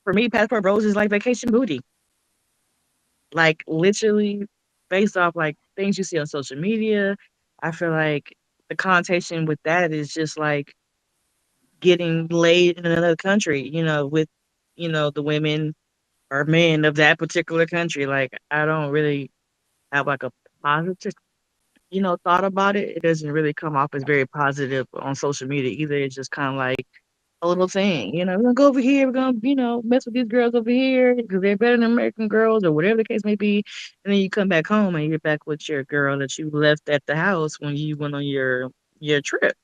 For me, passport bros is like vacation booty. Like literally based off like things you see on social media. I feel like the connotation with that is just like getting laid in another country, with, the women or men of that particular country. Like I don't really have like a positive, thought about it. It doesn't really come off as very positive on social media either. It's just kind of like a little thing, we're gonna go over here, we're gonna, mess with these girls over here because they're better than American girls or whatever the case may be. And then you come back home and you're back with your girl that you left at the house when you went on your trip.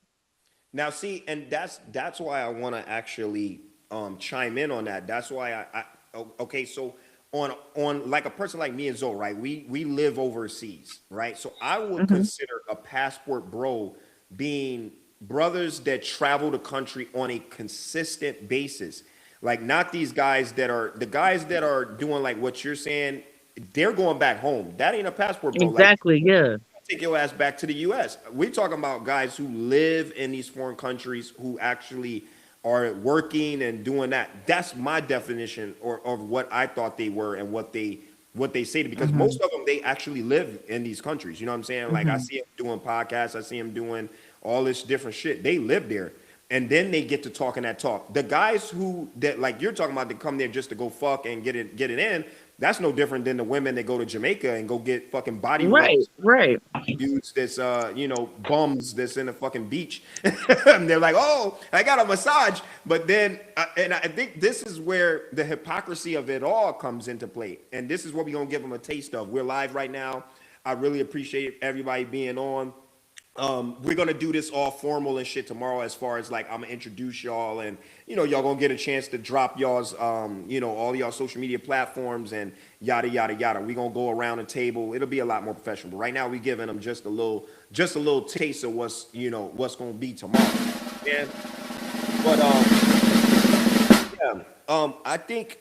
Now, see, and that's why I want to actually chime in on that. That's why okay. So on like a person like me and Zoe, right? We live overseas, right? So I would Hmm. consider a passport bro being brothers that travel the country on a consistent basis. Like not these guys that are the guys that are doing like what you're saying. They're going back home. That ain't a passport bro. Like Exactly. Yeah. take your ass back to the U.S. We're talking about guys who live in these foreign countries who actually are working and doing that. That's my definition or of what I thought they were and what they say to because Hmm. most of them they actually live in these countries. You know what I'm saying? Like I Hmm. see them doing podcasts, I see them doing all this different shit. They live there. And then they get to talking that talk. The guys who that like you're talking about that come there just to go fuck and get it in, that's no different than the women that go to Jamaica and go get fucking body Right. rubs Right. dudes that's bums that's in the fucking beach and they're like, oh, I got a massage. But then and I think this is where the hypocrisy of it all comes into play, and this is what we're gonna give them a taste of. We're live right now. I really appreciate everybody being on. We're gonna do this all formal and shit tomorrow. As far as like, I'm gonna introduce y'all, and y'all gonna get a chance to drop y'all's, all y'all social media platforms and yada yada yada. We gonna go around the table. It'll be a lot more professional. But right now, we giving them just a little taste of what's gonna be tomorrow. Yeah, but yeah. I think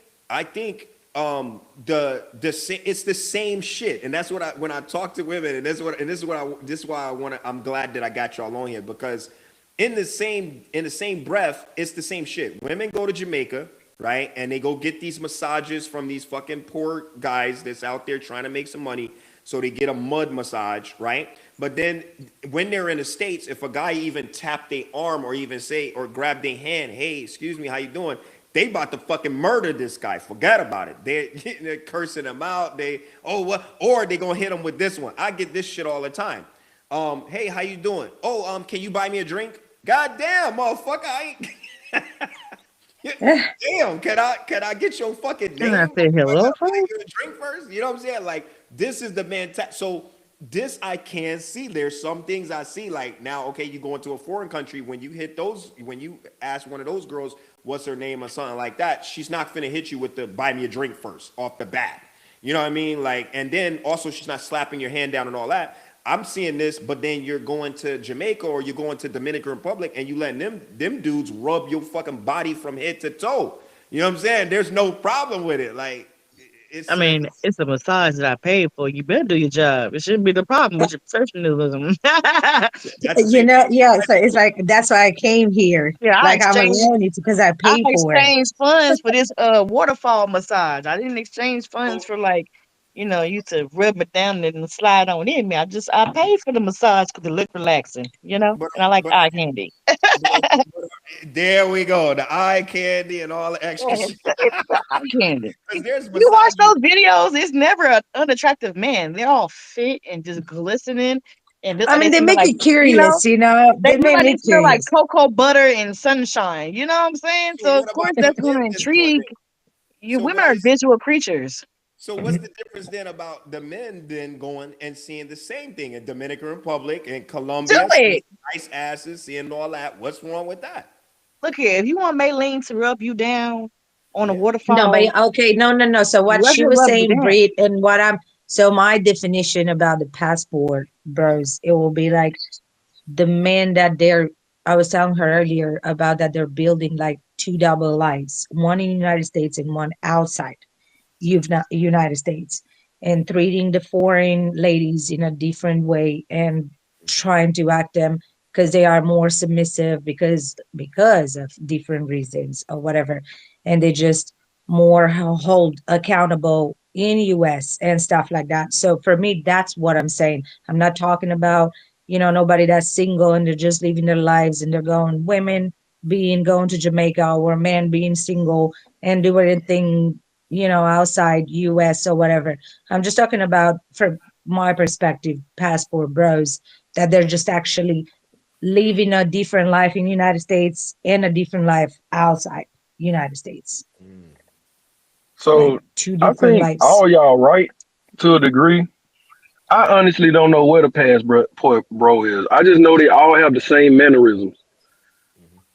it's the same shit, and that's what I when I talk to women, and this is why I'm glad that I got y'all on here because in the same breath, it's the same shit. Women go to Jamaica, right, and they go get these massages from these fucking poor guys that's out there trying to make some money. So they get a mud massage, right? But then when they're in the States, if a guy even tap their arm or even say or grab their hand, hey, excuse me, how you doing? They about to fucking murder this guy. Forget about it. They're cursing him out. Oh what? Or they gonna hit him with this one. I get this shit all the time. Hey, how you doing? Oh, can you buy me a drink? God damn, motherfucker, I ain't. Damn, can I get your fucking And I name said, before I hello, gotta buy folks. you a drink first? You know what I'm saying? Like this is the man. So this I can see. There's some things I see. Like now, okay, you go into a foreign country when you hit those, when you ask one of those girls what's her name or something like that, she's not finna hit you with the buy me a drink first off the bat. You know what I mean? Like, and then also she's not slapping your hand down and all that. I'm seeing this, but then you're going to Jamaica or you're going to Dominican Republic and you letting them dudes rub your fucking body from head to toe. You know what I'm saying? There's no problem with it. Like I it's mean, it's a massage that I paid for. You better do your job. It shouldn't be the problem with your professionalism. that's the same thing. Yeah. So it's like that's why I came here. Yeah, Like I'm alone. It's because I I paid for it. exchanged funds for this waterfall massage. I didn't exchange funds So, for like, you to rub it down and slide on in me. I paid for the massage because it looked relaxing, but and I like but, eye candy. but there we go. The eye candy and all the Yeah, extra shit. it's the eye candy. Because there's You watch massages. those videos, it's never an unattractive man. They're all fit and just glistening and look I like they mean, they smell make like, you curious. they They look made like they me smell like curious. cocoa butter and sunshine. You know what I'm saying? So So of what course about the that's men gonna then doing intrigue it? you. So Women what are is visual creatures. so what's the difference then about the men then going and seeing the same thing in Dominican Republic and Do Colombia, seeing it. some nice asses, seeing all that? What's wrong with that? Look here, if you want Maylene to rub you down on a Yeah. No, but waterfall, okay, no. So what let she her was rub you saying, down. Brit, and what I'm so my definition about the passport bros, it will be like the men that they're. I was telling her earlier about that they're building like two double lives, one in the United States and one outside United States, and treating the foreign ladies in a different way and trying to act them because they are more submissive because of different reasons or whatever, and they just more hold accountable in US and stuff like that. So for me, that's what I'm saying. I'm not talking about, nobody that's single and they're just living their lives and they're going, women being going to Jamaica or men being single and doing anything, outside US or whatever. I'm just talking about, from my perspective, passport bros, that they're just actually living a different life in United States and a different life outside United States. Like So two I different think lives. all y'all right to a degree. I honestly don't know where the passport bro is. I just know they all have the same mannerisms.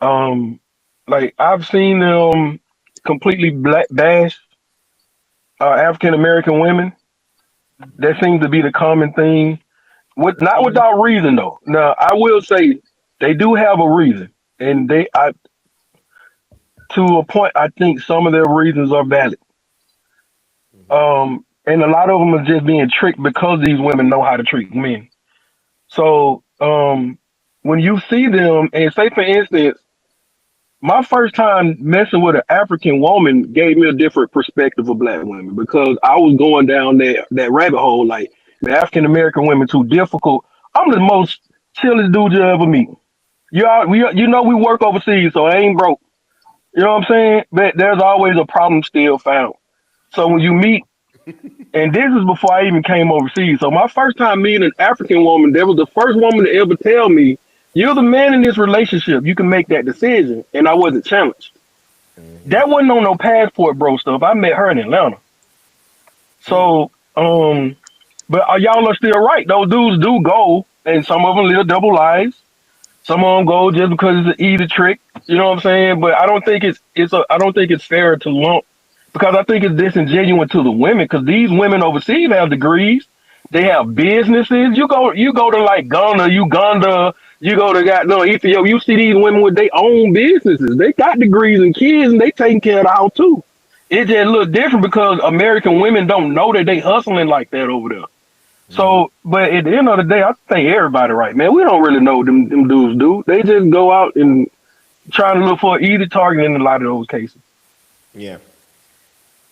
Um, like I've seen them completely black bash African American women. That seems to be the common thing. Not Mhm. without reason though. Now I will say they do have a reason, and to a point I think some of their reasons are valid. And a lot of them are just being tricked because these women know how to treat men. So when you see them, and say for instance, my first time messing with an African woman gave me a different perspective of black women because I was going down that rabbit hole like the African American women too difficult. I'm the most chillest dude you ever meet. We work overseas, so I ain't broke. You know what I'm saying? But there's always a problem still found. So when you meet, and this is before I even came overseas. So my first time meeting an African woman, that was the first woman to ever tell me, "You're the man in this relationship. You can make that decision." And I wasn't challenged. That wasn't on no passport bro stuff. I met her in Atlanta. So, but y'all are still right. Those dudes do go, and some of them live double lives. Some of them go just because it's an easy trick. You know what I'm saying? But I don't think I don't think it's fair to lump because I think it's disingenuous to the women because these women overseas have degrees. They have businesses. You go to like Ghana, Uganda. You go to no Ethiopia. You see these women with their own businesses. They got degrees and kids, and they taking care of the house too. It just look different because American women don't know that they hustling like that over there. So, but at the end of the day, I think everybody right, man. We don't really know what them dudes do. They just go out and trying to look for an easy target in a lot of those cases. Yeah.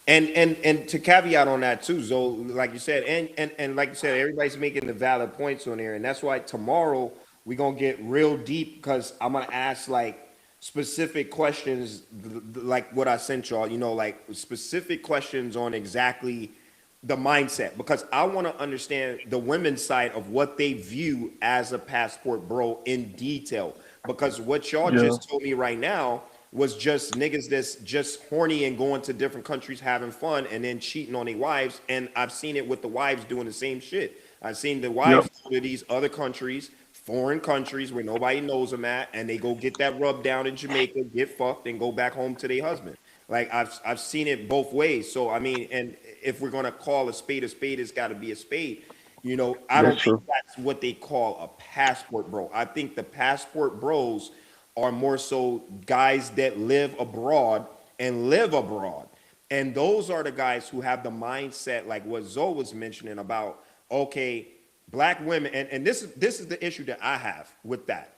And to caveat on that too, Zoe, like you said, and like you said, everybody's making the valid points on here, and that's why tomorrow we're gonna get real deep because I'm gonna ask like specific questions, like what I sent y'all, like specific questions on exactly the mindset because I want to understand the women's side of what they view as a passport bro in detail. Because what y'all Yeah, just told me right now was just niggas that's just horny and going to different countries having fun and then cheating on their wives. And I've seen it with the wives doing the same shit. I've seen the yep, wives go to these other countries, foreign countries where nobody knows them at, and they go get that rub down in Jamaica, get fucked, and go back home to their husband. Like I've seen it both ways. So I mean, and if we're gonna call a spade, it's got to be a spade. I that's don't think true. that's what they call a passport bro. I think the passport bros are more so guys that live abroad and live abroad. And those are the guys who have the mindset, like what Zoe was mentioning about, okay, black women, and this is the issue that I have with that.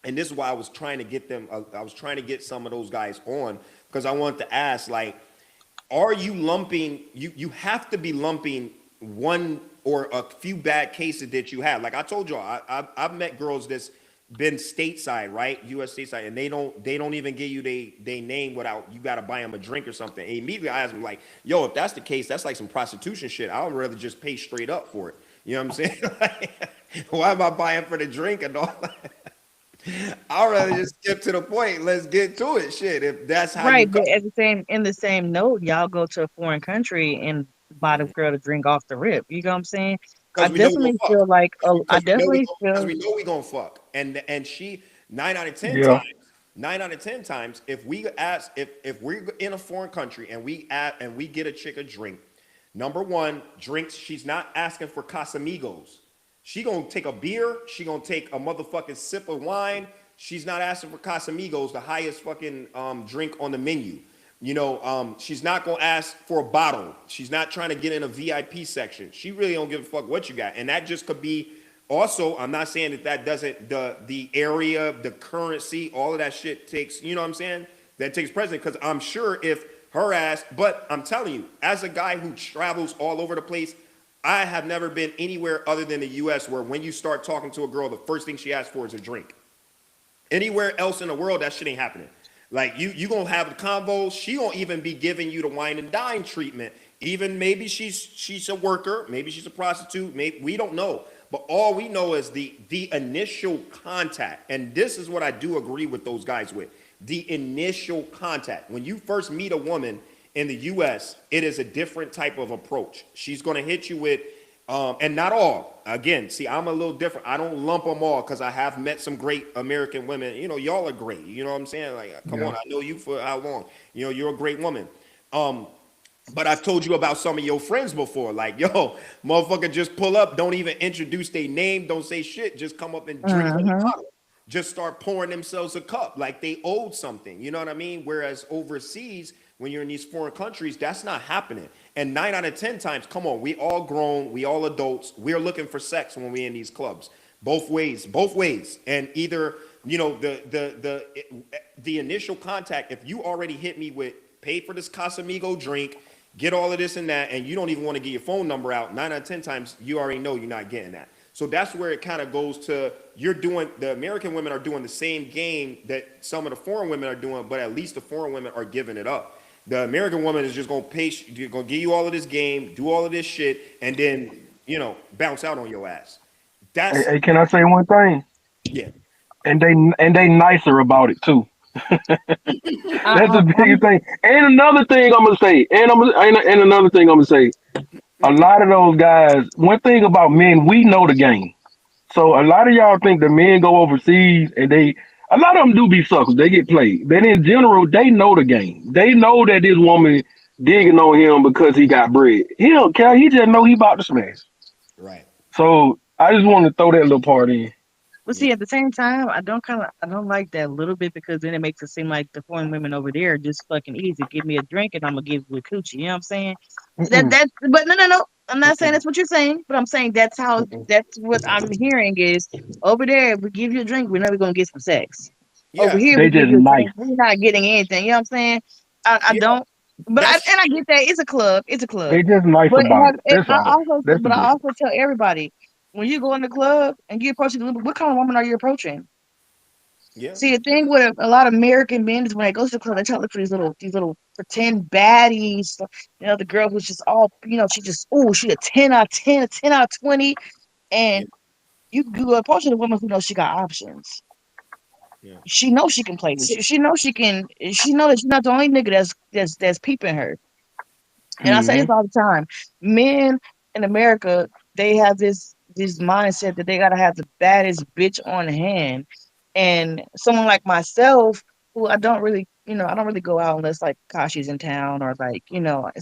And this is why I was trying to get them, I was trying to get some of those guys on because I wanted to ask, like, are you lumping you have to be lumping one or a few bad cases that you have like I told y'all I've met girls that's been stateside, right, US stateside, and they don't even give you they name without you got to buy them a drink or something, and immediately I ask them like, yo, if that's the case, that's like some prostitution shit. I would rather just pay straight up for it. You know what I'm saying? Like, why am I buying for the drink and all that? I'd rather just skip to the point. Let's get to it. Shit, if that's how you Right, come. but at the same in the same note, y'all go to a foreign country and buy the girl to drink off the rip. You know what I'm saying? I Because we know we gonna definitely fuck. feel like I Because we know we definitely gonna, because feel we know we gonna fuck. And she nine out of ten Yeah, times, 9 out of 10 times, if we ask if we're in a foreign country and we get a chick a drink, number one, drinks, she's not asking for Casamigos. She gonna take a beer, she gonna take a motherfucking sip of wine. She's not asking for Casamigos, the highest fucking drink on the menu. She's not gonna ask for a bottle. She's not trying to get in a VIP section. She really don't give a fuck what you got, and that just could be Also, I'm not saying that that doesn't the area, the currency, all of that shit takes. You know what I'm saying? That takes precedent because I'm sure if her ass. But I'm telling you, as a guy who travels all over the place, I have never been anywhere other than the U.S. where when you start talking to a girl, the first thing she asks for is a drink. Anywhere else in the world, that shit ain't happening. Like you gonna have a convo. She gonna even be giving you the wine and dine treatment. Even maybe she's a worker, maybe she's a prostitute. Maybe we don't know. But all we know is the initial contact, and this is what I do agree with those guys with the initial contact. When you first meet a woman in the U.S., it is a different type of approach. She's gonna hit you with and not all. Again, see, I'm a little different. I don't lump them all because I have met some great American women. You know, y'all are great. You know what I'm saying? Like, come on, I know you for how long. You know, you're a great woman. Um, but I've told you about some of your friends before. Like, yo, motherfucker, just pull up. Don't even introduce their name. Don't say shit. Just come up and drink from the Mm-hmm. bottle. Just start pouring themselves a cup like they owed something. You know what I mean? Whereas overseas, when you're in these foreign countries, that's not happening. And 9 out of 10 times, come on, we all grown, we all adults. We're looking for sex when we're in these clubs, both ways, both ways. And either you know the initial contact. If you already hit me with pay for this Casamigo drink, get all of this and that, and you don't even want to get your phone number out, 9 out of 10 times, you already know you're not getting that. So that's where it kind of goes to you're doing the American women are doing the same game that some of the foreign women are doing, but at least the foreign women are giving it up. The American woman is just gonna pay, gonna give you all of this game, do all of this shit, and then bounce out on your ass. Hey, That's hey, can I say one thing? yeah, And they nicer about it too. That's the biggest I'm thing. And another thing I'm gonna say, and another thing I'm gonna say, a lot of those guys. One thing about men, we know the game. So a lot of y'all think the men go overseas and a lot of them do be suckers. They get played. But in general, they know the game. They know that this woman digging on him because he got bread. He don't care. He just know he about to smash. right, So I just want to throw that little part in. But yeah, see, at the same time, I don't like that a little bit because then it makes it seem like the foreign women over there are just fucking easy. Give me a drink and I'm gonna give you a coochie. You know what I'm saying? Mm-mm, But no. I'm not saying mm-mm, that's what you're saying, but I'm saying that's what I'm hearing is over there, we give you a drink, we're never gonna get some sex. Over yeah, here, we they give just you a nice. drink, we're not getting anything. You know what I'm saying? I yeah. don't, That's and I get that it's a club, it's a club. They just nice But about it. That's all. That's the I difference. also tell everybody when you go in the club and you approach the what kind of woman are you approaching? yeah, See, the thing with a lot of American men is when they go to the club, they try to look for these little pretend baddies. You know, the girl who's just all, she just, oh, she a 10 out of 10, a 10 out of 20. yeah, And you approaching a woman who knows she got options. yeah, She knows she can play with you. She knows that you're not the only nigga that's peeping her. And I say Hmm. this all the time. Men in America, they have this mindset that they gotta have the baddest bitch on hand. And someone like myself, who I don't really go out unless like Kashi's in town or like,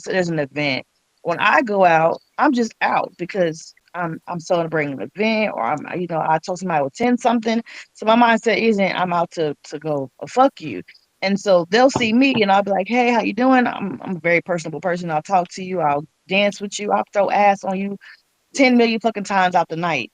there's an event. When I go out, I'm just out because I'm celebrating an event or I told somebody I would attend something. So my mindset isn't I'm out to go fuck you. And so they'll see me and I'll be like, hey, how you doing? I'm a very personable person. I'll talk to you, I'll dance with you, I'll throw ass on you 10 million fucking times out the night.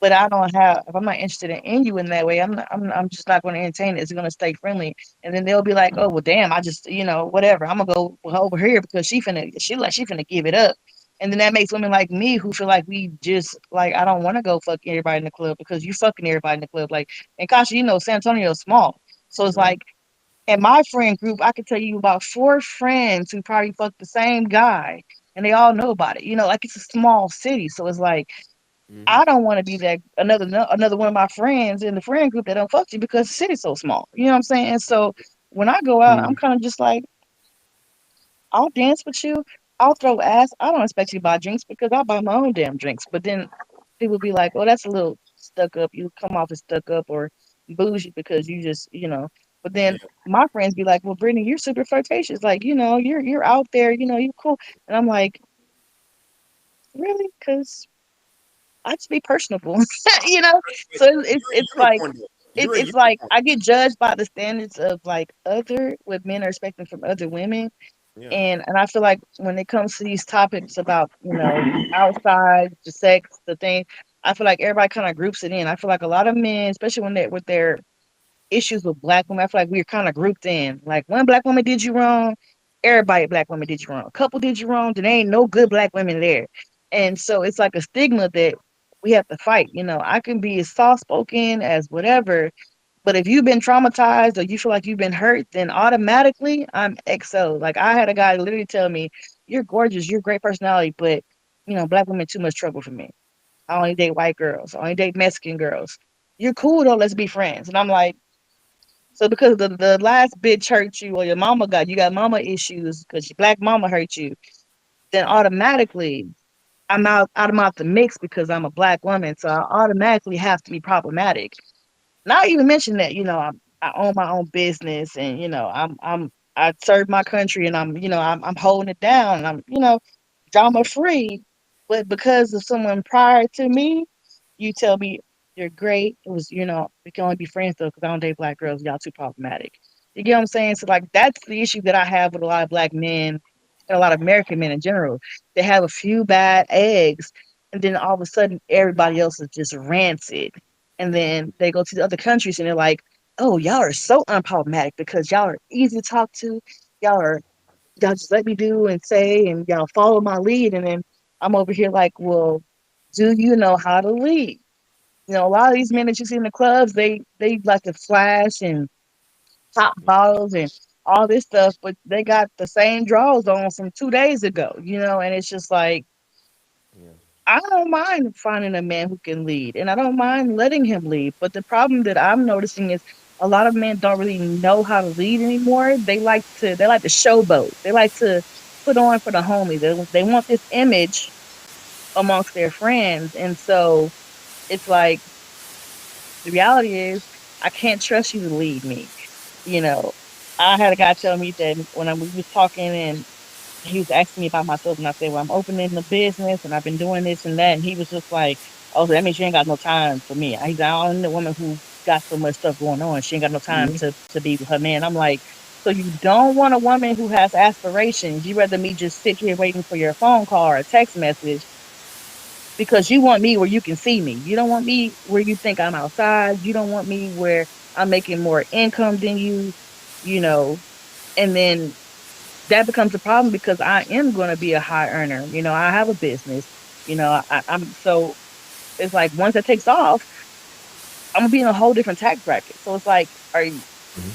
But I don't have if I'm not interested in you in that way, I'm just not going to entertain it. It's going to stay friendly. And then they'll be like, oh well damn, I just whatever. I'm gonna go over here because she finna give it up. And then that makes women like me who feel like we just like I don't want to go fuck everybody in the club because you fucking everybody in the club. Like and Kasha, San Antonio's small. So it's right, like in my friend group, I could tell you about 4 friends who probably fucked the same guy and they all know about it. Like it's a small city. So it's like mm-hmm, I don't want to be that another one of my friends in the friend group that don't fuck you because the city's so small. You know what I'm saying? And so when I go out, I'm Hmm. kind of just like, I'll dance with you, I'll throw ass. I don't expect you to buy drinks because I buy my own damn drinks. But then people be like, oh, that's a little stuck up. You come off as stuck up or bougie because you just. But then yeah, my friends be like, well, Brittany, you're super flirtatious. Like, you're out there, you're cool. And I'm like, really? Because I just be personable, you know. but So it's you're a like unicorn though. it's You're a it's like unicorn. I get judged by the standards of like other what men are expecting from other women, Yeah, and I feel like when it comes to these topics about outside the sex, the thing, I feel like everybody kind of groups it in. I feel like a lot of men, especially when they with their issues with black women, I feel like we're kind of grouped in. Like one black woman did you wrong, everybody black woman did you wrong. A couple did you wrong, then there ain't no good black women there. And so it's like a stigma that we have to fight. You know, I can be as soft spoken as whatever, but if you've been traumatized or you feel like you've been hurt, then automatically I'm XO. Like I had a guy literally tell me, "You're gorgeous, you're great personality, but black women too much trouble for me. I only date white girls. I only date Mexican girls. You're cool though. Let's be friends." And I'm like, so because the last bitch hurt you or your mama you got mama issues because your black mama hurt you, then automatically I'm out the mix because I'm a black woman. So I automatically have to be problematic. Not even mention that, I own my own business and I serve my country and I'm holding it down and I'm drama free. But because of someone prior to me, you tell me you're great. It was, we can only be friends though because I don't date black girls. Y'all too problematic. You get what I'm saying? So like that's the issue that I have with a lot of black men and a lot of American men in general. They have a few bad eggs, and then all of a sudden everybody else is just rancid. And then they go to the other countries and they're like, "Oh, y'all are so unproblematic because y'all are easy to talk to. Y'all are y'all just let me do and say and y'all follow my lead." And then I'm over here like, well, do you know how to lead? A lot of these men that you see in the clubs, they like to flash and pop bottles and all this stuff, but they got the same drawers on from 2 days ago, and it's just like Yeah. I don't mind finding a man who can lead, and I don't mind letting him lead. But the problem that I'm noticing is a lot of men don't really know how to lead anymore. They like to showboat. They like to put on for the homie. They want this image amongst their friends, and so it's like the reality is I can't trust you to lead me. You know, I had a guy tell me that when we was talking and he was asking me about myself, and I said, "Well, I'm opening the business, and I've been doing this and that." And he was just like, "Oh, so that means you ain't got no time for me." He's like, "I don't need a woman who got so much stuff going on. She ain't got no time Mhm. to be with her man." I'm like, "So you don't want a woman who has aspirations? You rather me just sit here waiting for your phone call or a text message because you want me where you can see me. You don't want me where you think I'm outside. You don't want me where I'm making more income than you, you know." And then that becomes a problem because I am going to be a high earner. I have a business. I'm so it's like once it takes off, I'm gonna be in a whole different tax bracket. So it's like,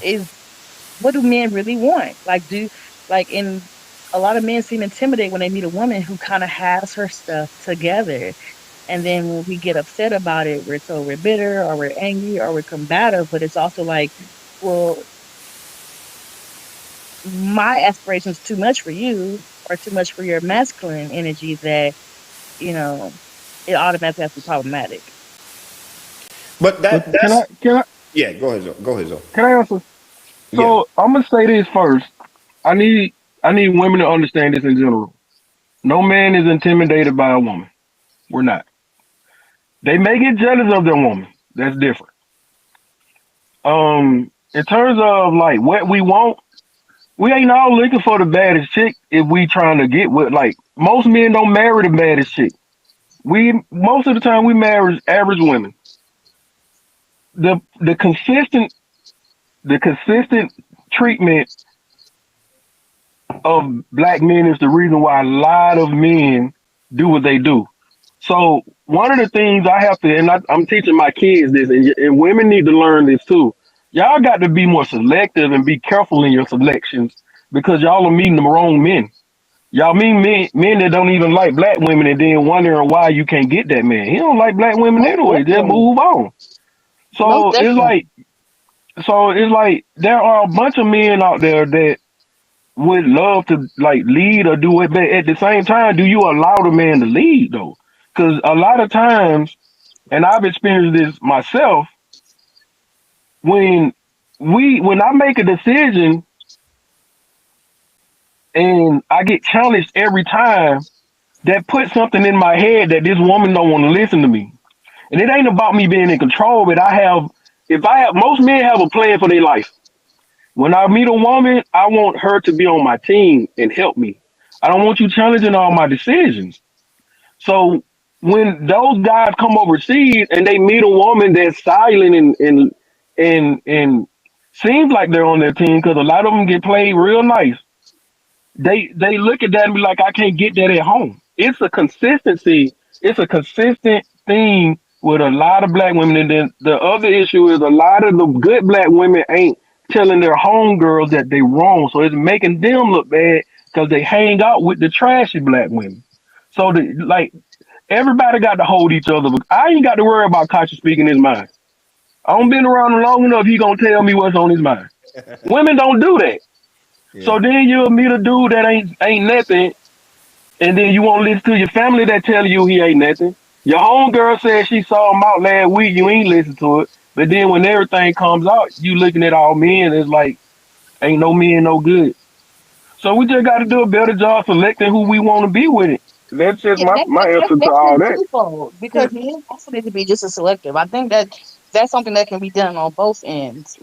is what do men really want? In a lot of men seem intimidated when they meet a woman who kind of has her stuff together. And then when we get upset about it, we're bitter or we're angry or we're combative. But it's also like, well, my aspirations too much for you or too much for your masculine energy that, you know, it automatically has to be problematic. But But can I that's can I yeah. Go ahead, Zo. Go ahead, Zo. can I answer? Yeah. So I'm gonna say this first. I need I need women to understand this in general. No man is intimidated by a woman. We're not. They may get jealous of their woman. That's different. In terms of like what we want, we ain't all looking for the baddest chick if we trying to get with like most men don't marry the baddest chick. We most of the time we marry average women. The consistent treatment of black men is the reason why a lot of men do what they do. So one of the things I have to, and I'm teaching my kids this, and women need to learn this too. Y'all got to be more selective and be careful in your selections because y'all are meeting the wrong men. Y'all meet men that don't even like black women, and then wondering why you can't get that man. He don't like black women Most anyway. Just definitely. move on. Most So it's like, definitely. there are a bunch of men out there that would love to like lead or do it, but at the same time, do you allow the man to lead though? Because a lot of times, and I've experienced this myself, when when I make a decision and I get challenged every time, that puts something in my head that this woman don't want to listen to me. And it ain't about me being in control, but if I have, most men have a plan for their life. When I meet a woman, I want her to be on my team and help me. I don't want you challenging all my decisions. So when those guys come overseas and they meet a woman that's silent and seems like they're on their team because a lot of them get played real nice. They look at that and be like, I can't get that at home. It's a consistency. It's a consistent thing with a lot of black women. And then the other issue is a lot of the good black women ain't telling their homegirls that they wrong. So it's making them look bad because they hang out with the trashy black women. So like everybody got to hold each other. I ain't got to worry about Kachi speaking his mind. I don't been around him long enough. He gonna tell me what's on his mind. Women don't do that. Yeah. So then you'll meet a dude that ain't nothing, and then you won't listen to your family that tell you he ain't nothing. Your homegirl said she saw him out last week. You ain't listen to it. But then when everything comes out, you looking at all men. It's like ain't no men no good. So we just got to do a better job selecting who we want to be with it. That's just Yeah, my answer to that's all been that. twofold because men also need to be just as selective. I think that that's something that can be done on both ends.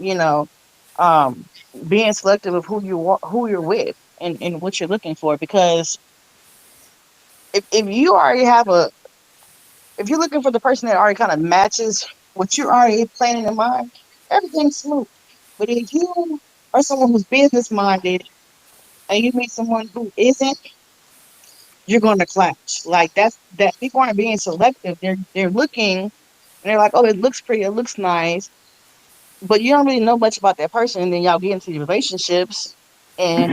Um, being selective of who you're with and what you're looking for. Because if you already have if you're looking for the person that already kind of matches what you're already planning in mind, everything's smooth. But if you are someone who's business minded and you meet someone who isn't, you're going to clash. Like that people aren't being selective. They're looking and they're like, oh, it looks pretty, it looks nice, but you don't really know much about that person. And then y'all get into the relationships, and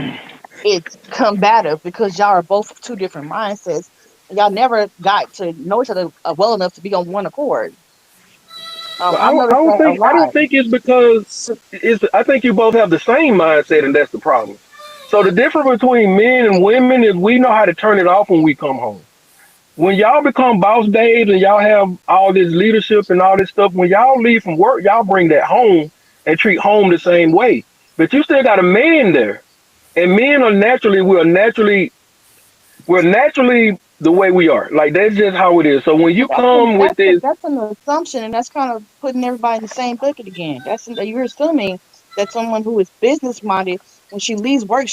it's combative because y'all are both of two different mindsets. Y'all never got to know each other well enough to be on one accord. Well, I've I noticed don't that a think I don't lot. think it's because So, I think you both have the same mindset, and that's the problem. So the difference between men and women is we know how to turn it off when we come home. When y'all become boss babes and y'all have all this leadership and all this stuff, when y'all leave from work, y'all bring that home and treat home the same way. But you still got a man there, and men are naturally we're naturally the way we are. Like that's just how it is. So when you But that's an come with that's a, this, that's an assumption, and that's kind of putting everybody in the same bucket again. You're assuming that someone who is business minded, when she leaves work,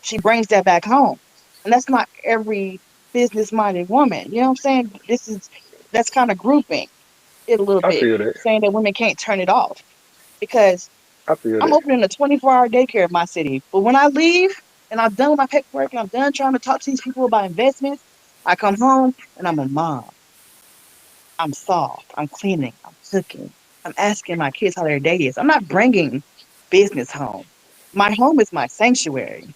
she brings that back home, and that's not every business minded woman. You know what I'm saying? That's kind of grouping it a little I bit, feel that. saying that women can't turn it off because I feel I'm that. opening a 24-hour daycare in my city. But when I leave and I'm done with my paperwork and I'm done trying to talk to these people about investments, I come home and I'm a mom. I'm soft. I'm cleaning. I'm cooking. I'm asking my kids how their day is. I'm not bringing business home. My home is my sanctuary.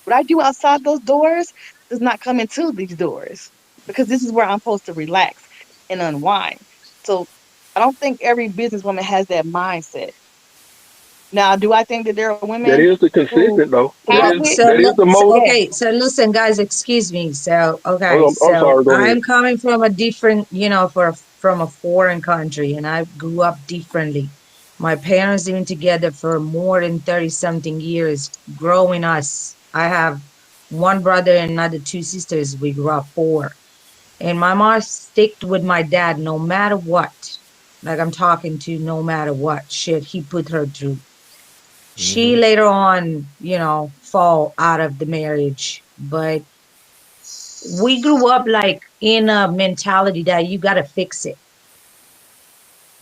What I do outside those doors does not come into these doors because this is where I'm supposed to relax and unwind. So I don't think every businesswoman has that mindset. Now, do I think that there are That women is the who consistent though. have it? so, That is the most. Yes. okay, so listen, guys, excuse me. So, okay, I'm so sorry. Go ahead. I'm coming from a different, from a foreign country, and I grew up differently. My parents been together for more than 30 something years, growing us. I have one brother and another two sisters. We grew up four. And my mom sticked with my dad no matter what. Like I'm talking to no matter what shit he put her through. She Hmm. later on, fall out of the marriage, but we grew up like in a mentality that you gotta fix it.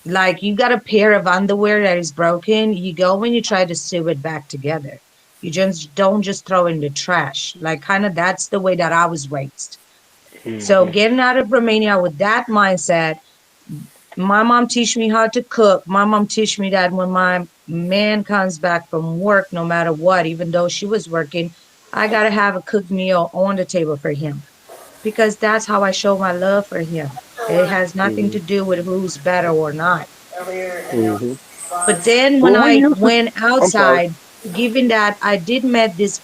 Like you got a pair of underwear that is broken, you go and you try to sew it back together. You just don't just throw it in the trash. Like kind of that's the way that I was raised. So Hmm. getting out of Romania with that mindset, my mom teach me how to cook. My mom teach me that when my man comes back from work, no matter what, even though she was working, I gotta have a cooked meal on the table for him because that's how I show my love for him. It has nothing Hmm. to do with who's better or not. Hmm. But then when Well, we I used to. went I'm sorry. outside, given that I did met this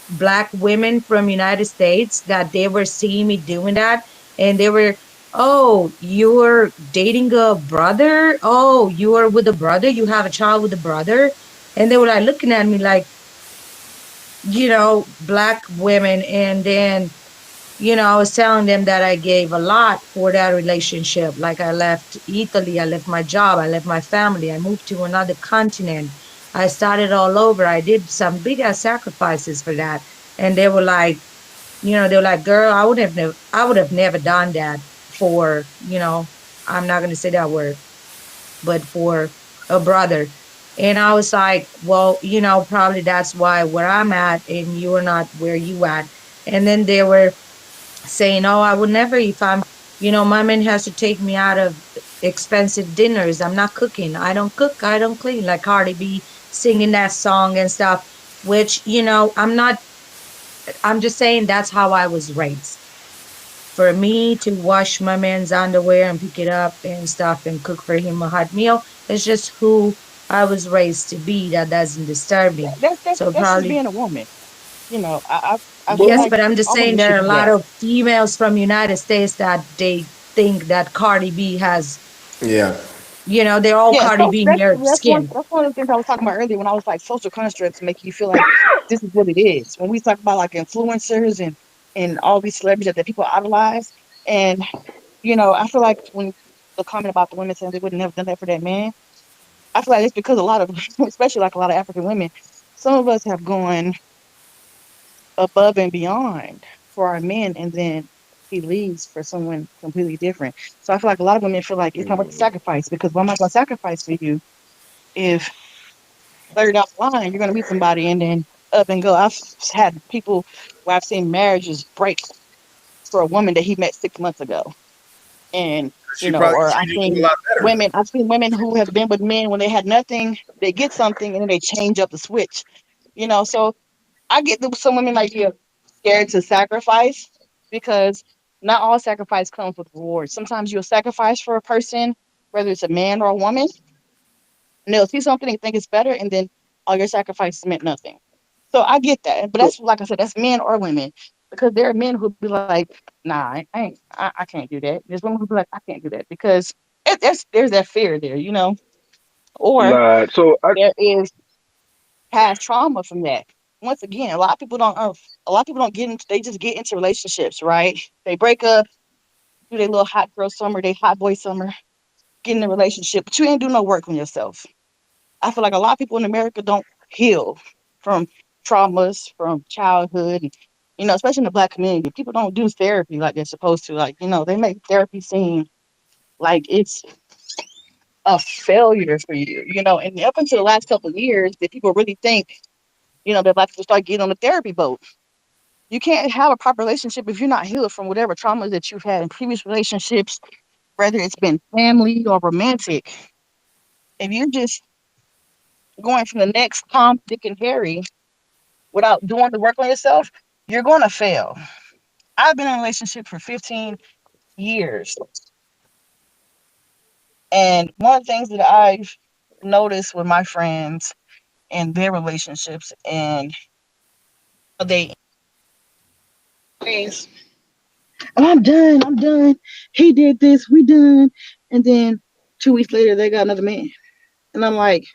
black women from United States that they were seeing me doing that, and they were, oh, you're dating a brother, oh, you are with a brother, you have a child with a brother, and they were like looking at me like, black women. And then I was telling them that I gave a lot for that relationship. Like I left Italy, I left my job, I left my family, I moved to another continent, I started all over, I did some big ass sacrifices for that. And they were like, They're like, girl, I would have never done that for, I'm not gonna say that word, but for a brother. And I was like, well, probably that's why where I'm at and you're not where you at. And then they were saying, oh, I would never, if my man has to take me out of expensive dinners. I'm not cooking. I don't cook. I don't clean. Like Cardi B singing that song and stuff, which, I'm not, I'm just saying that's how I was raised. For me to wash my man's underwear and pick it up and stuff and cook for him a hot meal, it's just who I was raised to be. That doesn't disturb me. So That's just probably, being a woman. I But feel yes, like but I'm just all saying women there should are a do lot that. of females from United States that they think that Cardi B has, Yeah. they're all Yeah, Cardi so B in that's their that's one skin. that's one of the things I was talking about earlier when I was like social constructs make you feel like this is what it is. When we talk about like influencers and all these celebrities that people idolize, and I feel like when the comment about the women saying they would never done that for that man, I feel like it's because a lot of, especially like a lot of African women, some of us have gone above and beyond for our men, and then he leaves for someone completely different. So I feel like a lot of women feel like it's not worth the sacrifice because what am I going to sacrifice for you if later down the line, you're going to meet somebody and then up and go. I've had people where I've seen marriages break for a woman that he met 6 months ago. And, She probably or treated him a lot better. I've seen women who have been with men when they had nothing, they get something and then they change up the switch, So I get that some women might be scared to sacrifice because not all sacrifice comes with rewards. Sometimes you'll sacrifice for a person, whether it's a man or a woman, and they'll see something they think is better, and then all your sacrifices meant nothing. So I get that, but so that's like I said, that's men or women, because there are men who be like, "Nah, I can't do that." There's women who be like, "I can't do that," because there's that fear there, or nah, so I there is past trauma from that. Once again, a lot of people don't get into, they just get into relationships, right? They break up, do their little hot girl summer, they hot boy summer, get in a relationship, but you ain't do no work on yourself. I feel like a lot of people in America don't heal from traumas from childhood, and, especially in the Black community. People don't do therapy like they're supposed to. Like, they make therapy seem like it's a failure for you, And up until the last couple of years, did people really think, that Black people start getting on the therapy boat? You can't have a proper relationship if you're not healed from whatever trauma that you've had in previous relationships, whether it's been family or romantic. If you're just going from the next Tom, Dick, and Harry without doing the work on yourself, you're going to fail. I've been in a relationship for 15 years. And one of the things that I've noticed with my friends and their relationships, and they always, oh, I'm done. He did this, we done. And then 2 weeks later, they got another man. And I'm like,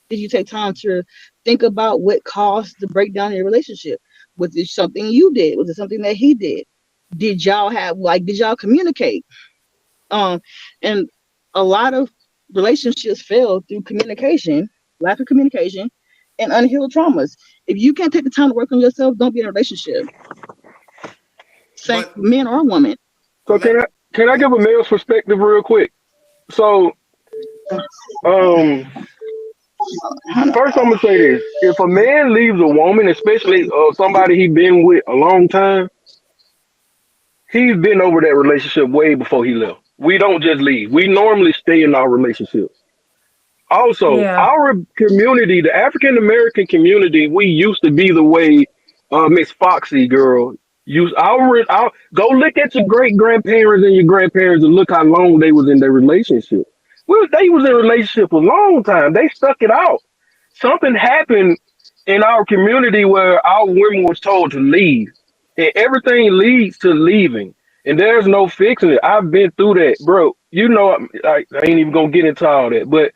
did you take time to think about what caused the breakdown in your relationship? Was it something you did? Was it something that he did? Did y'all communicate? Um, and a lot of relationships fail through communication, lack of communication, and unhealed traumas. If you can't take the time to work on yourself, don't be in a relationship. Same But men or women. so can I give a male's perspective real quick? So um first I'm gonna say this. If a man leaves a woman, especially somebody he been with a long time, he's been over that relationship way before he left. We don't just leave. We normally stay in our relationships. Also, Yeah. our community, the African American community, we used to be the way Miss Foxy girl used. Our go look at your great grandparents and your grandparents and look how long they was in their relationship. Well, they was in a relationship a long time. They stuck it out. Something happened in our community where our women was told to leave, and everything leads to leaving, and there's no fixing it. I've been through that, bro. I ain't even gonna get into all that, but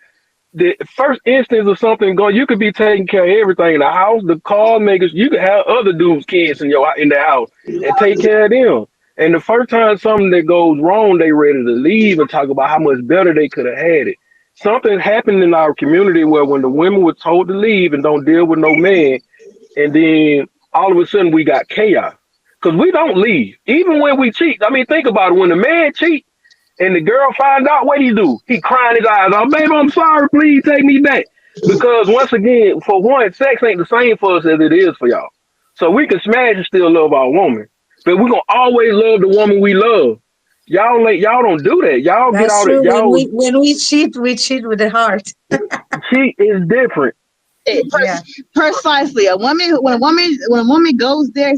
the first instance of something going, you could be taking care of everything, the house, the car, makers. You could have other dudes' kids in the house and take care of them. And the first time something that goes wrong, they ready to leave and talk about how much better they could have had it. Something happened in our community where when the women were told to leave and don't deal with no man, and then all of a sudden we got chaos because we don't leave. Even when we cheat. I mean, think about it. When the man cheat and the girl finds out, what do? He crying his eyes out. Baby, I'm sorry. Please take me back. Because once again, for one, sex ain't the same for us as it is for y'all. So we can smash and still love our woman. But we're gonna always love the woman we love. Y'all don't do that. Y'all get That's out of true. y'all When we cheat with the heart. cheat is different. Yeah. Precisely. When a woman goes there,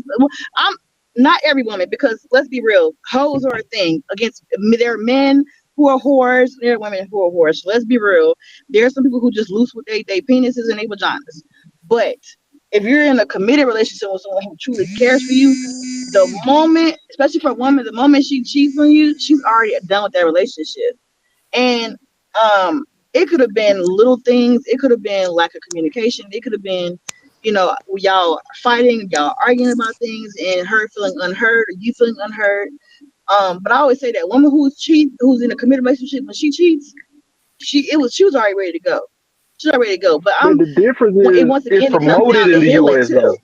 I'm not every woman, because let's be real, hoes are a thing. Against there are men who are whores, there are women who are whores. So let's be real. There are some people who just loose with they penises and they vaginas. But if you're in a committed relationship with someone who truly cares for you, the moment, especially for a woman, the moment she cheats on you, she's already done with that relationship. And it could have been little things. It could have been lack of communication. It could have been, y'all fighting, y'all arguing about things, and her feeling unheard or you feeling unheard. But I always say that woman who's in a committed relationship, when she cheats, she was already ready to go. She's already ready to go. But But the difference is once it's again, it comes promoted down in to the healing US too. though.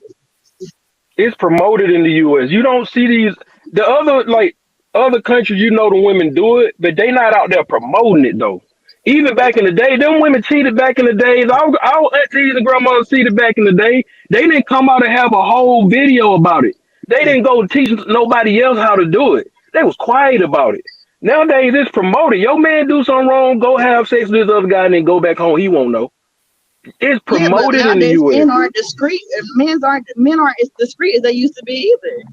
It's promoted in the US. You don't see these the other like other countries, the women do it, but they not out there promoting it though. Even back in the day, them women cheated back in the days. Our aunties and grandmothers cheated back in the day. They didn't come out and have a whole video about it. They didn't go teach nobody else how to do it. They was quiet about it. Nowadays, it's promoted. Your man do something wrong, go have sex with this other guy, and then go back home. He won't know. It's Yeah, but promoted in the nowadays U.S. men aren't discreet. Men aren't as discreet as they used to be either.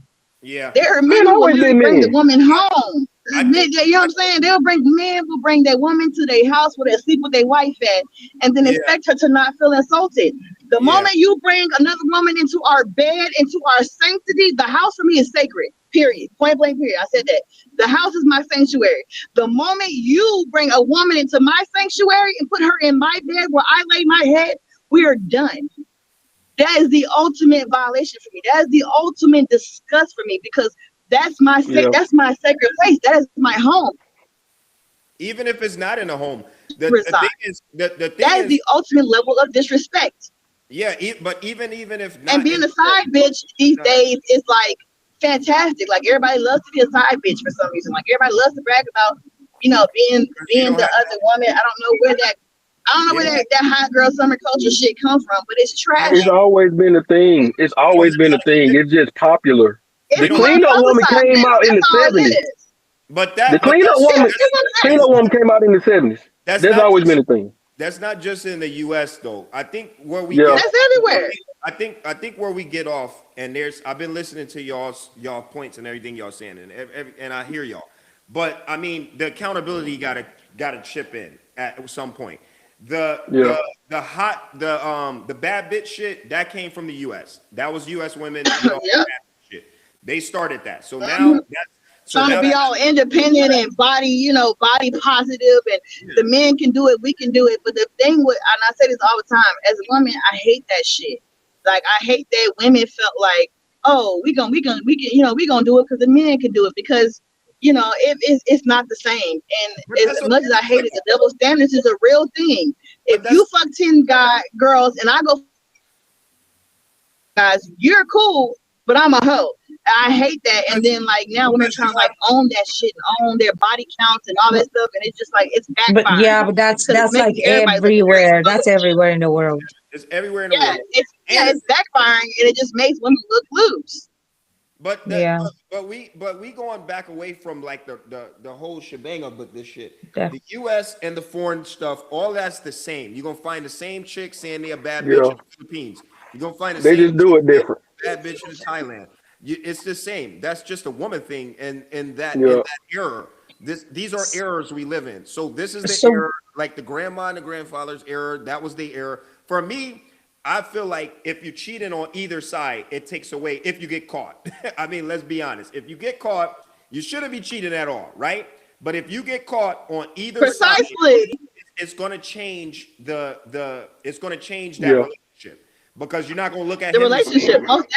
Yeah, There are Men men who will always literally been bring the men. woman home. I think. You know what I'm saying? Men will bring their woman to their house where they sleep with their wife at, and then Yeah, expect her to not feel insulted. The yeah. moment you bring another woman into our bed, into our sanctity, the house for me is sacred. Period. Point blank. Period. I said that. The house is my sanctuary. The moment you bring a woman into my sanctuary and put her in my bed where I lay my head, we are done. That is the ultimate violation for me. That is the ultimate disgust for me, because Yeah. that's my sacred place. That is my home. Even if it's not in a home, the Reside. thing is the thing That is is the ultimate level of disrespect. yeah. But even if And not in being a a home, side bitch these no, days is like fantastic. Like everybody loves to be a side bitch for some reason. Like everybody loves to brag about, being you being don't the have other woman. I don't know yeah, where that hot girl summer culture shit comes from, but it's you trash. don't It's have always been a thing. It's you don't always have been a that thing. shit. It's just popular. You It's The don't have more cleanup woman publicized came now. out in That's the all it 70s. is. The but cleanup Yeah, woman that's what I'm cleanup saying. woman came out in the 70s. that's That's not always just been a thing. that's not just in the U.S. though. I think where we Yeah. get That's everywhere. I think where we get off, and I've been listening to y'all points and everything y'all saying, and and I hear y'all, but I mean the accountability gotta chip in at some point. The Yeah. the the bad bitch shit that came from the U.S. That was U.S. women, Yep. bad bitch shit. They started that. Mhm. So Trying to now be that's all independent and body positive, and the men can do it, we can do it. But the thing with, and I say this all the time, as a woman, I hate that shit. Like I hate that women felt like, oh, we gonna do it because the men can do it, because it's not the same. but And that's as what much as I hate it, the double standards is a real thing. but If that's you fuck 10 girls and I go guys, you're cool, but I'm a hoe. I hate that. And then like now women because trying you to like own that shit and own their body counts and all that stuff, and it's just like it's But yeah, backfiring but that's because it's that's like making everybody look very everywhere. That's foolish. everywhere in the world. it's everywhere in the Yeah, world, it's and backfiring, and it just makes women look loose. But that, Yeah. but we going back away from like the whole shebang of this shit. Def- The U.S. and the foreign stuff, all that's the same. You're gonna find the same chick saying they're a bad bitch Yeah. in the Philippines. You're gonna find the They same just do chick it saying different. they're a bad bitch in Thailand. It's the same. That's just a woman thing, and in Yeah. that era. These are eras we live in. So this is the So era, like the grandma and the grandfather's era. That was the era. For me, I feel like if you cheating on either side, it takes away if you get caught. I mean, let's be honest. If you get caught, you shouldn't be cheating at all, right? But if you get caught on either side, Precisely. it's going to change it's going to change that Yeah. relationship because you're not going to look at The him the same. relationship, most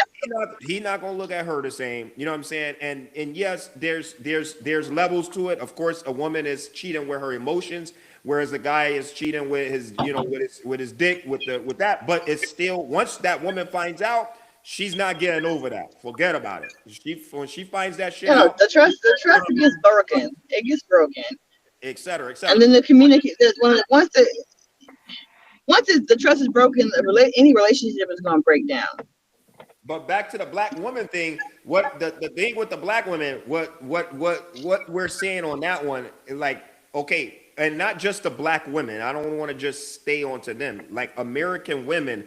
He not going to look at her the same. You know what I'm saying? And yes, there's levels to it. Of course, a woman is cheating with her emotions, whereas the guy is cheating with his with his dick with that. But it's still once that woman finds out, she's not getting over that. Forget about it. When she finds that shit You know, out, the trust gets broken. It gets broken, et cetera, et and cetera. then the communicate. Once the trust is broken, any relationship is going to break down. But back to the black woman thing. What the thing with the black women? What we're saying on that one is like, okay, and not just the black women. I don't want to just stay onto them. Like American women,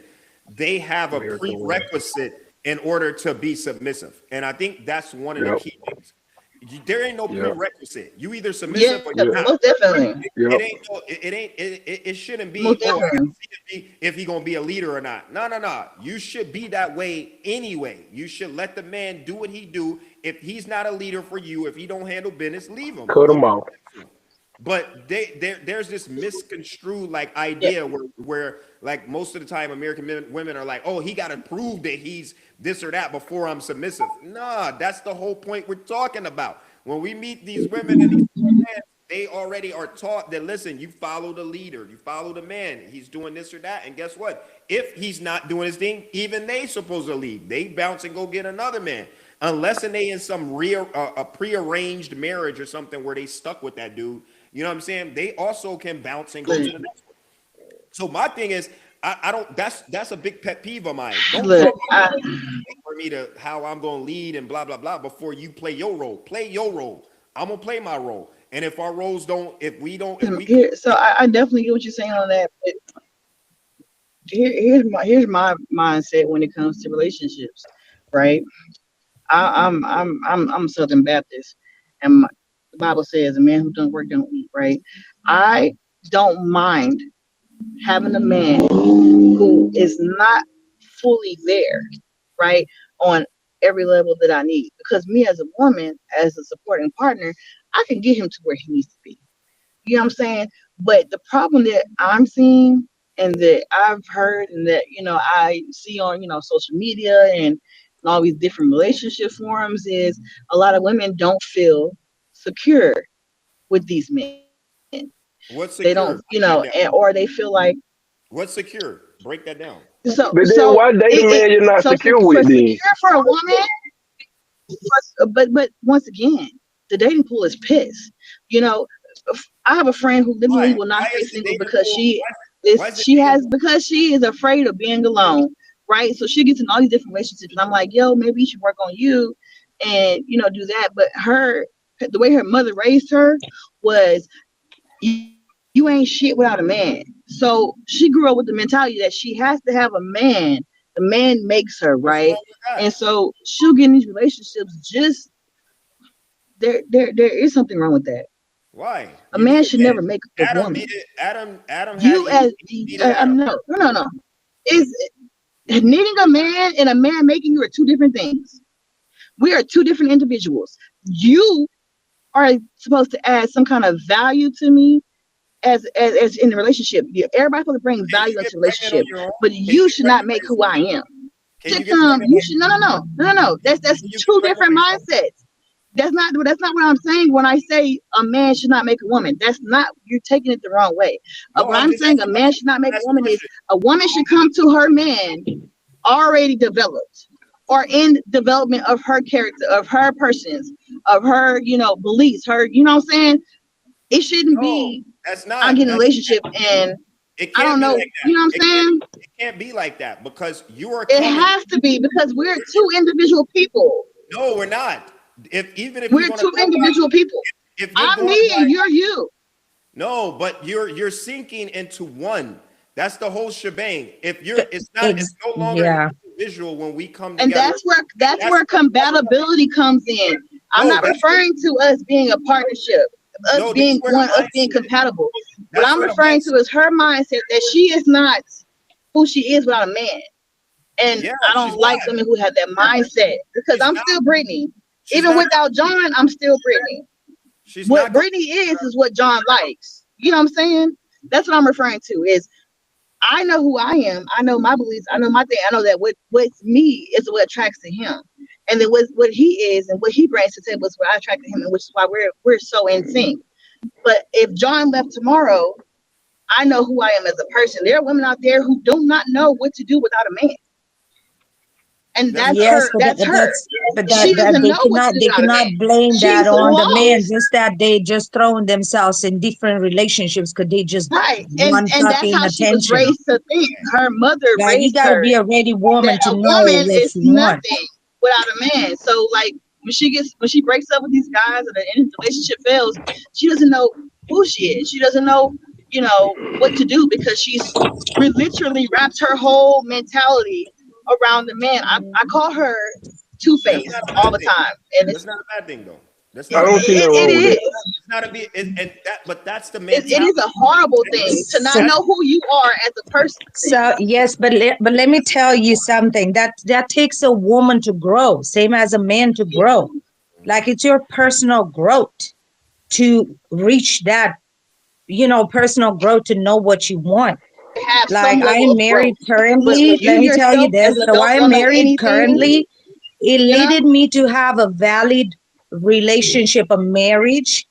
they have a American women. prerequisite in order to be submissive, and I think that's one of the Yep. key things. There ain't no Yep. prerequisite. You either Yeah, submissive or you're not. most definitely. It Yep. ain't no, it ain't it shouldn't be, Most oh, I definitely. gotta see if he gonna be a leader or not. No. You should be that way anyway. You should let the man do what he do. If he's not a leader for you, if he don't handle business, leave him. Cut them off. But there's this misconstrued like Yeah. idea where like most of the time American women are like, oh, he got to prove that he's this or that before I'm submissive. Nah, that's the whole point we're talking about. When we meet these women and these men, they already are taught that, listen, you follow the leader, you follow the man. He's doing this or that, and guess what? If he's not doing his thing, even they supposed to leave. They bounce and go get another man, unless and they in some a prearranged marriage or something where they stuck with that dude. You know what I'm saying? They also can bounce and go to the next one. So my thing is, I don't. That's a big pet peeve of mine. Don't Look, tell me for me to how I'm gonna lead and blah blah blah before you play your role. Play your role. I'm gonna play my role. And if our roles don't, if we so I definitely get what you're saying on that. But here's my mindset when it comes to relationships, right? I'm Southern Baptist, and the Bible says a man who don't work don't eat, right? I don't mind having a man who is not fully there, right, on every level that I need. Because me as a woman, as a supporting partner, I can get him to where he needs to be. You know what I'm saying? But the problem that I'm seeing and that I've heard and that, I see on, social media and all these different relationship forums is a lot of women don't feel secure with these men. what's They don't, secure? Break that down. or they feel like What's secure? Break that down. so But then so why date a man you're not so secure for with then? secure for a woman, but once again, the dating pool is pissed. You know, I have a friend who literally Why? will not Why stay is the single dating because pool? she Why is is the she dating has pool? because she is afraid of being alone, right? So she gets in all these different relationships, and I'm like, yo, maybe you should work on you, and do that. But the way her mother raised her was, you ain't shit without a man. So she grew up with the mentality that she has to have a man. The man makes her, What's right? wrong with And that? so she'll get in these relationships just there is something wrong with that. Why? A You man did should that. never make a Adam woman. needed Adam. Adam had You as Eve needed Adam. no. Is needing a man and a man making you are two different things. We are two different individuals. You are supposed to add some kind of value to me as in the relationship. Everybody's supposed to bring Can value you into get the pregnant on relationship, your own? but Can you you get should not pregnant make by who I yourself? am. Can you get pregnant You by should no. That's Can you get two pregnant different by yourself? mindsets. That's not what I'm saying when I say a man should not make a woman. That's not, you're taking it the wrong way. No, What I'm I'm just saying a asking a man question. should not make I'm a asking a woman is question. a woman should come to her man already developed or in development of her character, of her persons, of her, beliefs, her, you know what I'm saying? It shouldn't No, be that's I not. get in a relationship and It I can't don't be know, like you know that. what I'm saying? It can't be like that because you are It coming. has to be because we're two individual people. No, we're not. Even if you're We're gonna two go by, individual people. if you're I'm going me by, and you're you. no, but you're sinking into one. That's the whole shebang. If you're, it's no longer Yeah. individual when we come And together. that's That's where compatibility comes in. I'm no, not referring to us being a partnership, us no. This is being where the one, us being mindset. compatible. What That's I'm where the referring to mindset. is her mindset that she is not who she is without a man. And Yeah, I she's don't like not. women who have that mindset because She's I'm not. still Brittany. She's Even not. without John, I'm still Brittany. She's What not going. Brittany is what John likes. You know what I'm saying? That's what I'm referring to is I know who I am. I know my beliefs. I know my thing. I know that what's me is what attracts to him. And then what he is and what he brings to the table is what I attract to him, and which is why we're so in sync. But if John left tomorrow, I know who I am as a person. There are women out there who do not know what to do without a man. and That's that's not Yes, her. but That's her. that She doesn't they know what to do out of cannot it. blame that She's on the man. lost. Just that they just throwing themselves in different relationships because they just Right. want And that's fucking how she was attention. raised to think. Her mother Like you raised got to her be a ready that woman to a know woman what is you want. nothing without a man. So like when she breaks up with these guys and the relationship fails, she doesn't know who she is. She doesn't know, what to do because she's literally wrapped her whole mentality around the man. I call her two that's faced not a all bad the thing. time, and That's not a bad thing though. That's I not a don't bad see thing. nothing it wrong with is. it. It's not a be and that but that's the It is mentality. a horrible thing to not So, know who you are as a person. so yes, but let me tell you something that takes a woman to grow, same as a man to grow. Like it's your personal growth to reach that, personal growth to know what you want. Have some Like I level am of growth. married But when currently. you Let me tell you yourself this. as an So I adult am don't know married anything, currently. It you know, led me to have a valid relationship, a marriage.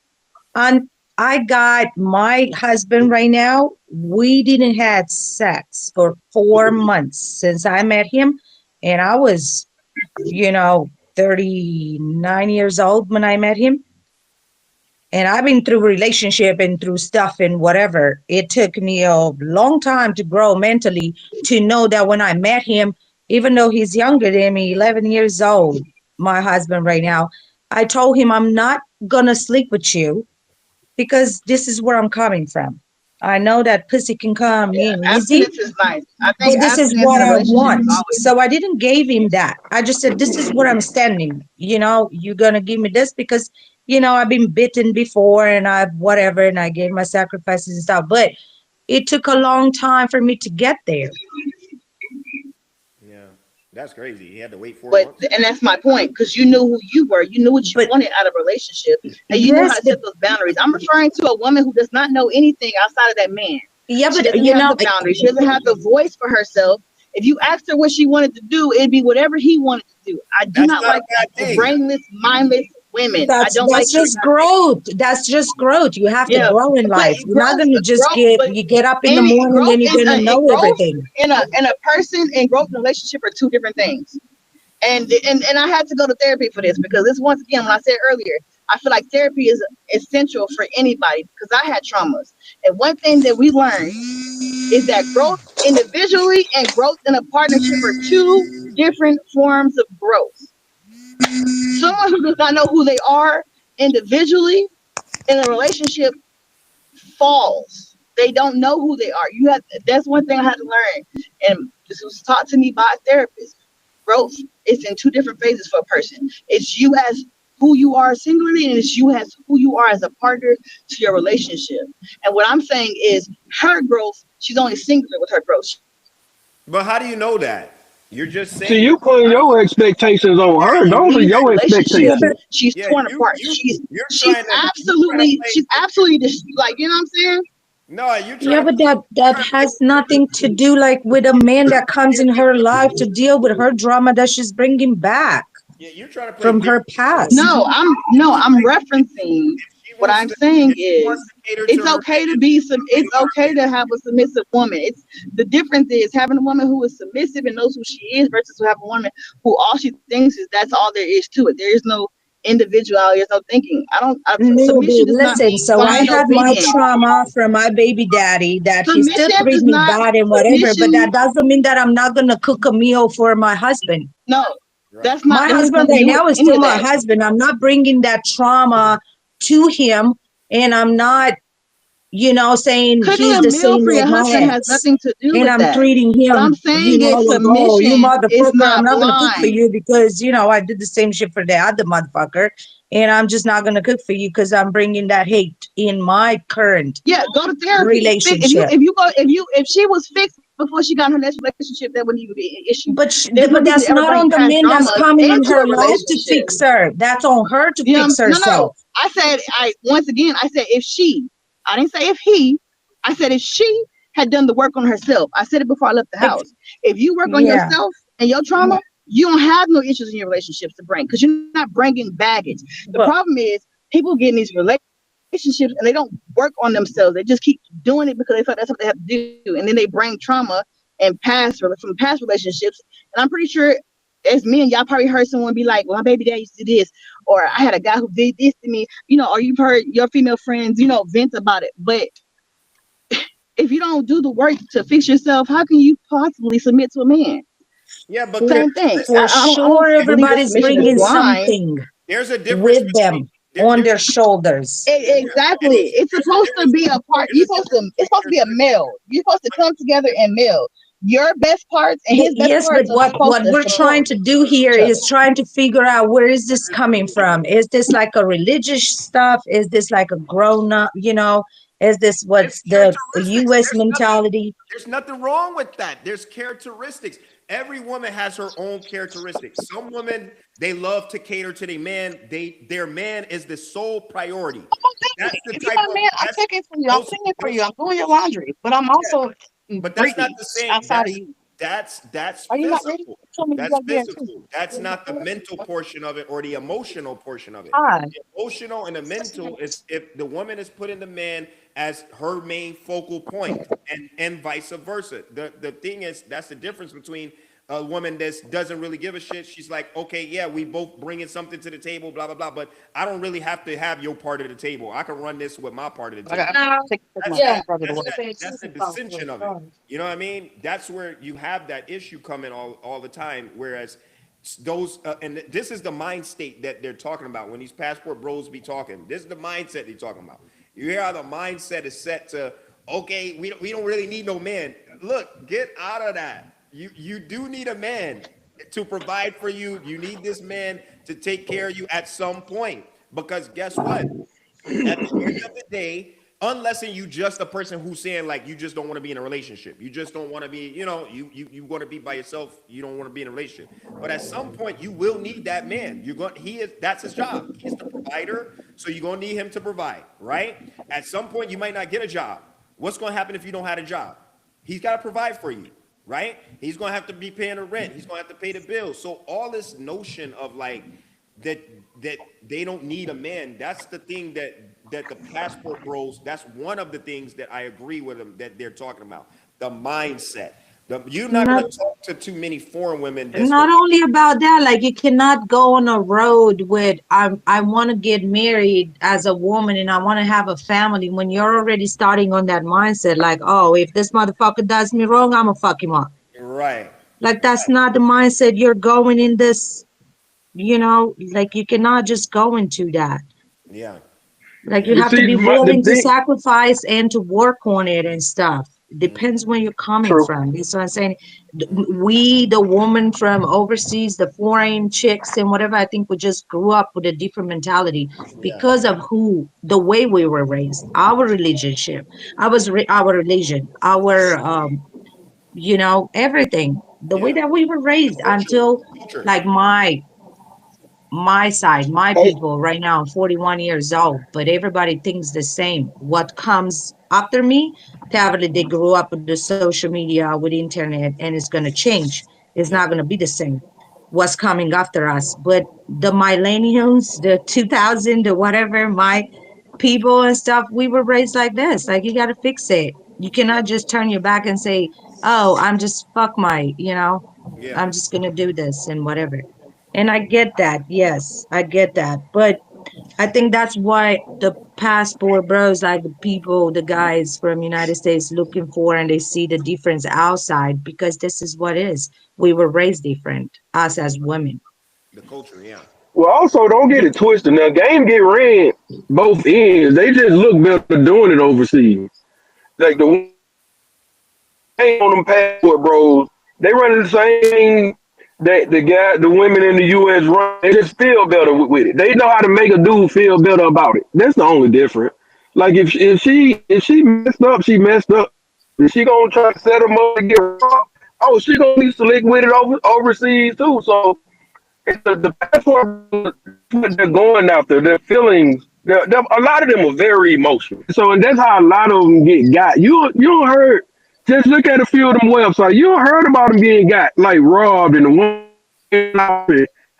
And I got my husband right now. We didn't had sex for 4 months since I met him. And I was, you know, 39 years old when I met him. And I've been through relationship and through stuff and whatever. It took me a long time to grow mentally to know that when I met him, even though he's younger than me, 11 years old, my husband right now, I told him I'm not gonna sleep with you because this is where I'm coming from. I know that pussy can come in easy, abstinence is nice. I think but this is abstinence what in a I relationship is want. always So I didn't give him that. I just said, this is where I'm standing. You're gonna give me this because I've been bitten before and I whatever and I gave my sacrifices and stuff. But it took a long time for me to get there. Yeah. That's crazy. He had to wait 4 months. and that's my point, because you knew who you were, you knew what you But wanted out of a relationship, and you knew how yes, to but set those boundaries. I'm referring to a woman who does not know anything outside of that man. yeah, She but doesn't have the boundaries. She doesn't have the voice for herself. If you asked her what she wanted to do, it'd be whatever he wanted to do. I do That's not not a like bad thing. brainless, mindless women. I that's don't like that's it. just growth. That's just growth. You have to Yeah, grow in but life. You're not gonna just growth, get but you get up in the any morning growth and you're is gonna know growth everything. in a person and growth in a relationship are two different things. And I had to go to therapy for this, because this, once again, when I said earlier, I feel like therapy is essential for anybody, because I had traumas. And one thing that we learned is that growth individually and growth in a partnership are two different forms of growth. Someone who does not know who they are individually in a relationship falls. They don't know who they are. That's one thing I had to learn. And this was taught to me by a therapist. Growth is in two different phases for a person. It's you as who you are singularly, and it's you as who you are as a partner to your relationship. And what I'm saying is her growth, she's only singular with her growth. But how do you know that? You're just See, saying you putting your expectations on her. She Those are leaves that your relationship. Yeah, but expectations. She's yeah, torn you apart. you you're She's trying to absolutely play like, you know what I'm saying? no, you're yeah, trying to but play that has nothing to do like with a man that comes in her life to deal with her drama that she's bringing back yeah, you're trying to play from victim her role. past. No, I'm referencing what I'm saying If she wants is to cater to it's her okay to man, be some they it's okay to have a submissive woman. It's the difference is having a woman who is submissive and knows who she is versus to have a woman who all she thinks is that's all there is to it. There is no individuality, there's no thinking. No, Submission babe, does not listen. mean So I blind had my obedience. trauma from my baby daddy that he still Submission treat does me not bad and whatever, but submission that doesn't mean that I'm not gonna cook a meal for my husband. no, right? that's not My that has husband nothing to right do with now is any still of my that. husband. I'm not bringing that trauma to him, and I'm not, saying Cooking he's a the meal same for like your my husband has ex. nothing to do And with I'm that. treating What I'm him, saying is like, oh, you submission is motherfucker, I'm not not gonna cook for blind. you because, I did the same shit for the other motherfucker. And I'm just not gonna cook for you because I'm bringing that hate in my current Yeah, go to therapy. relationship. If she was fixed before she got in her next relationship, that wouldn't even be an issue. But There's no reason that's to ever not bring on the past man that's dramas coming in into her a life to relationship. fix her. That's on her to You know, fix no. herself. I said if she, I didn't say if he, I said if she had done the work on herself. I said it before I left the Like, house. If you work on yeah. yourself and your trauma, you don't have no issues in your relationships to bring, because you're not bringing baggage. The But problem is people get in these relationships and they don't work on themselves. They just keep doing it because they thought that's what they have to do, and then they bring trauma and from past relationships. And I'm pretty sure as men, y'all probably heard someone be like, "Well, my baby dad used to do this," or "I had a guy who did this to me," or you've heard your female friends, vent about it. But if you don't do the work to fix yourself, how can you possibly submit to a man? Yeah, but For, Same thing. for I don't sure, believe that everybody's submission is bringing blind. something there's a difference with between them on there's their shoulders. Exactly. It's there's a supposed to difference. be a part. There's a difference It's between supposed to be a meld. You're supposed to come together and meld. Your best parts and his best Yes, but parts are supposed what to we're support trying to do here each other. is trying to figure out where is this coming from? Is this like a religious stuff? Is this like a grown up, Is this It's what's the characteristics. US mentality? There's nothing wrong with that. There's characteristics. Every woman has her own characteristics. Some women, they love to cater to their man. Their man is the sole priority. That's the If you're type my of man, I'm cooking for you. I'm cleaning for you. I'm doing your laundry, but I'm also but that's not breathing the same. outside of you. That's Are you not ready? physical. Tell me to That's go there too. physical. That's not the mental portion of it or the emotional portion of it. Ah, The emotional and the mental is if the woman is putting the man as her main focal point and vice versa. The thing is that's the difference between a woman that doesn't really give a shit. She's like, okay, yeah, we both bringing something to the table, blah blah blah. But I don't really have to have your part of the table. I can run this with my part of the table. That's yeah. that's the dissension of it. You know what I mean? That's where you have that issue coming all the time. Whereas those and this is the mind state that they're talking about when these passport bros be talking. This is the mindset they're talking about. You hear how the mindset is set to, okay, we don't really need no man. Look, get out of that. You do need a man to provide for you. You need this man to take care of you at some point. Because guess what? At the end of the day, unless you just a person who's saying like you just don't want to be in a relationship. You just don't want to be, you want to be by yourself. You don't want to be in a relationship. But at some point, you will need that man. That's his job. He's the provider. So you're gonna need him to provide, right? At some point, you might not get a job. What's gonna happen if you don't have a job? He's got to provide for you, right? He's gonna have to be paying the rent. He's gonna have to pay the bills. So all this notion of like that they don't need a man. That's the thing that the passport bros. That's one of the things that I agree with them that they're talking about. The mindset. You're not Not going to talk to too many foreign women. not only about that, like you cannot go on a road with I want to get married as a woman and I want to have a family when you're already starting on that mindset, like, oh, if this motherfucker does me wrong, I'ma fuck him up. Right. Like that's not the mindset you're going in this, like you cannot just go into that. Yeah. Like you You have to see, be the willing to thing, sacrifice and to work on it and stuff. Depends where you're coming true. from. That's what I'm saying. We, the woman from overseas, the foreign chicks and whatever, I think we just grew up with a different mentality Yeah. because of the way we were raised, our relationship, our religion, our, everything, the way Yeah. that we were raised Culture. until Culture. like my side, my people right now, I'm 41 years old, but everybody thinks the same. What comes after me, probably they grew up with the social media, with internet, and it's going to change. It's Yeah. not going to be the same. What's coming after us? But the millennials, the 2000, the whatever, my people and stuff, we were raised like this. Like you got to fix it. You cannot just turn your back and say, oh, I'm just fuck Yeah. I'm just going to do this and whatever. And I get that. Yes, I get that. But I think that's why the passport bros, like the people, the guys from United States looking for and they see the difference outside because this is what it is. We were raised different, us as women. The culture. Yeah. Well, also don't get it twisted. Now, game get ran both ends. They just look better doing it overseas. Like the on them passport bros, they running the same that the women in the U.S. run. They just feel better with it. They know how to make a dude feel better about it. That's the only difference. Like if she messed up, she messed up. Is she gonna try to set them up to get robbed? Oh, she gonna be slick with it overseas too. So it's the passport what they're going after. Their feelings. A lot of them are very emotional. So and that's how a lot of them get got. You don't heard. Just look at a few of them websites. You don't heard about them getting got like robbed and the one